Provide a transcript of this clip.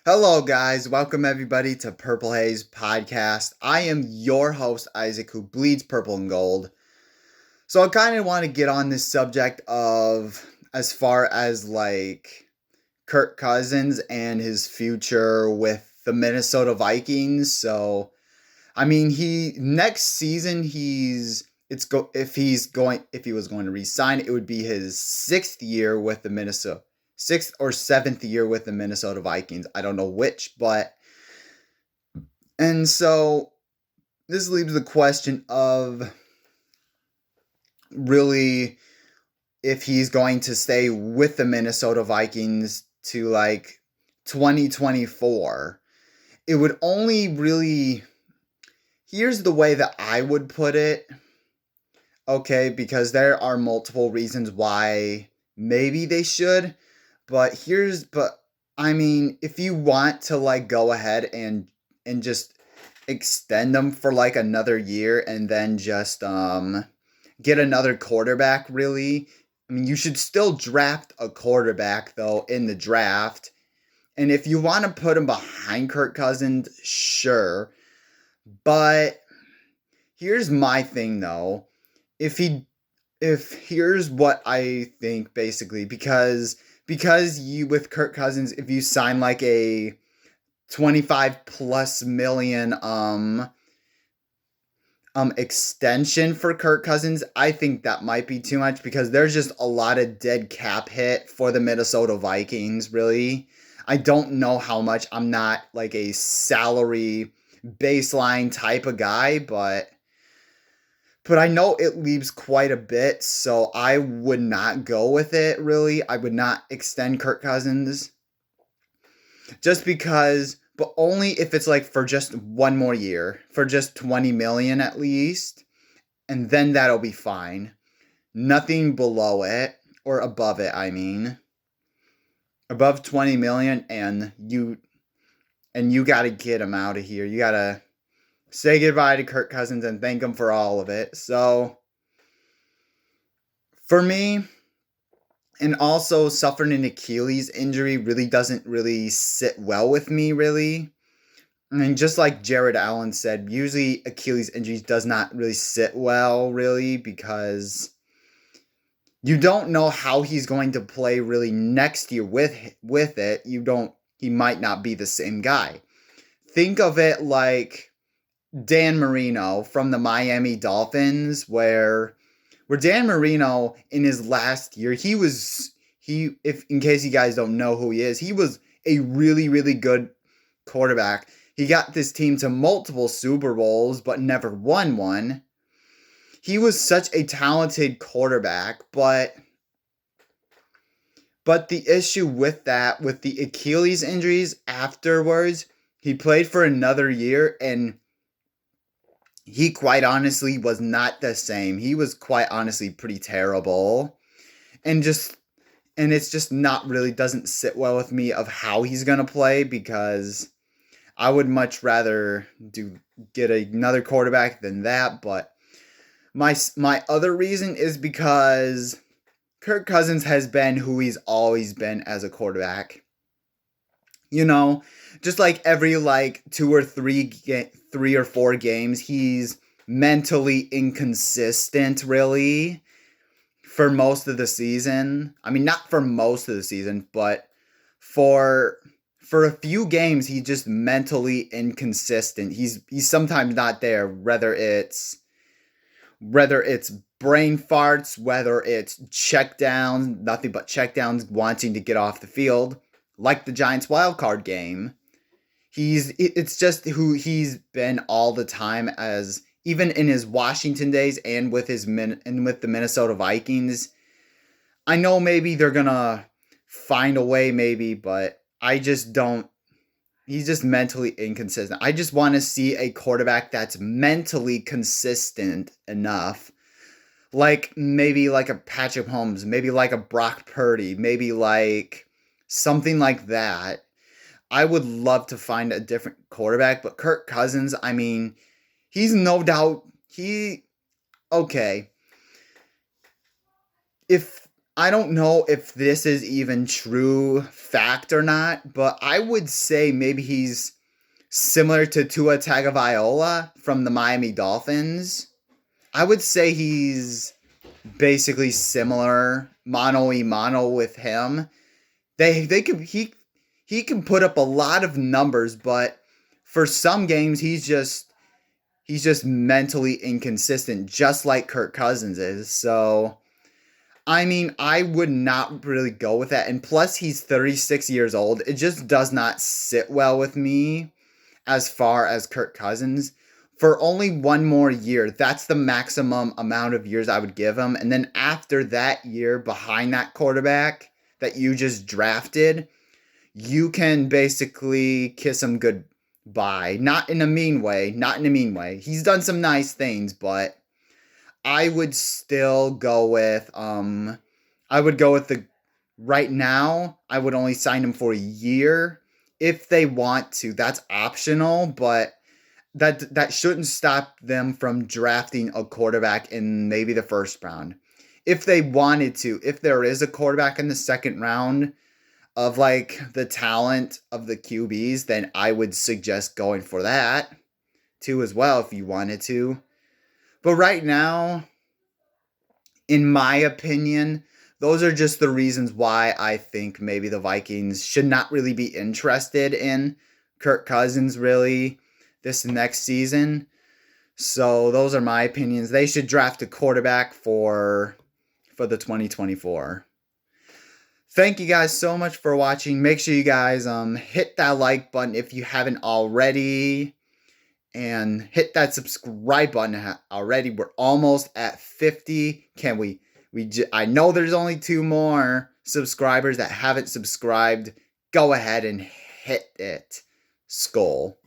Hello, guys. Welcome, everybody, to Purple Haze Podcast. I am your host, Isaac, who bleeds purple and gold. So, I kind of want to get on this subject of as far as like Kirk Cousins and his future with the Minnesota Vikings. So, I mean, he next season if he was going to resign, it would be his sixth or seventh year with the Minnesota Vikings. I don't know which, but and so this leaves the question of really if he's going to stay with the Minnesota Vikings to like 2024. It would only really, here's the way that I would put it. Okay, because there are multiple reasons why maybe they should, but I mean, if you want to like go ahead and just extend them for like another year and then just get another quarterback, really, I mean, you should still draft a quarterback though in the draft. And if you want to put him behind Kirk Cousins, sure. But here's my thing though. If he if here's what I think basically, because you with Kirk Cousins, if you sign like a 25 plus million extension for Kirk Cousins, I think that might be too much because there's just a lot of dead cap hit for the Minnesota Vikings, really. I don't know how much. I'm not like a salary baseline type of guy, but I know it leaves quite a bit, so I would not go with it really. I would not extend Kirk Cousins just because, but only if it's like for just one more year, for just 20 million at least, and then that'll be fine. Nothing below it or above it, I mean. Above 20 million and you got to get him out of here. You got to say goodbye to Kirk Cousins and thank him for all of it. So, for me, and also suffering an Achilles injury really doesn't really sit well with me, really. I mean, just like Jared Allen said, usually Achilles injuries does not really sit well, really, because you don't know how he's going to play really next year with it. He might not be the same guy. Think of it like Dan Marino from the Miami Dolphins, where Dan Marino in his last year, he if in case you guys don't know who he is, he was a really, really good quarterback. He got this team to multiple Super Bowls, but never won one. He was such a talented quarterback, but the issue with that, with the Achilles injuries afterwards, he played for another year and he quite honestly was not the same. He was quite honestly pretty terrible. And just and it's just not really doesn't sit well with me of how he's going to play because I would much rather get another quarterback than that, but my other reason is because Kirk Cousins has been who he's always been as a quarterback. You know, just like every like three or four games, he's mentally inconsistent really for most of the season. I mean, not for most of the season, but for for a few games he's just mentally inconsistent. He's sometimes not there, whether it's brain farts, whether it's check downs, nothing but check downs, wanting to get off the field, like the Giants wild card game. It's just who he's been all the time, as even in his Washington days and with the Minnesota Vikings. I know maybe they're gonna find a way, maybe, but I just don't. He's just mentally inconsistent. I just want to see a quarterback that's mentally consistent enough, like maybe like a Patrick Holmes, maybe like a Brock Purdy, maybe like something like that. I would love to find a different quarterback, but Kirk Cousins, I mean, he's no doubt he okay. If I don't know if this is even true fact or not, but I would say maybe he's similar to Tua Tagovailoa from the Miami Dolphins. I would say he's basically similar, mano a mano with him. They can he can put up a lot of numbers, but for some games he's just mentally inconsistent, just like Kirk Cousins is. So I mean, I would not really go with that. And plus, he's 36 years old. It just does not sit well with me as far as Kirk Cousins. For only one more year, that's the maximum amount of years I would give him. And then after that year behind that quarterback that you just drafted, you can basically kiss him goodbye. Not in a mean way. Not in a mean way. He's done some nice things, but I would still go with I would go with the right now. I would only sign him for a year if they want to. That's optional, but that shouldn't stop them from drafting a quarterback in maybe the first round. If they wanted to, if there is a quarterback in the second round of like the talent of the QBs, then I would suggest going for that too as well if you wanted to. But right now, in my opinion, those are just the reasons why I think maybe the Vikings should not really be interested in Kirk Cousins really this next season. So those are my opinions. They should draft a quarterback for the 2024. Thank you guys so much for watching. Make sure you guys hit that like button if you haven't already. And hit that subscribe button already. We're almost at 50. Can we I know there's only 2 more subscribers that haven't subscribed. Go ahead and hit it. Skull.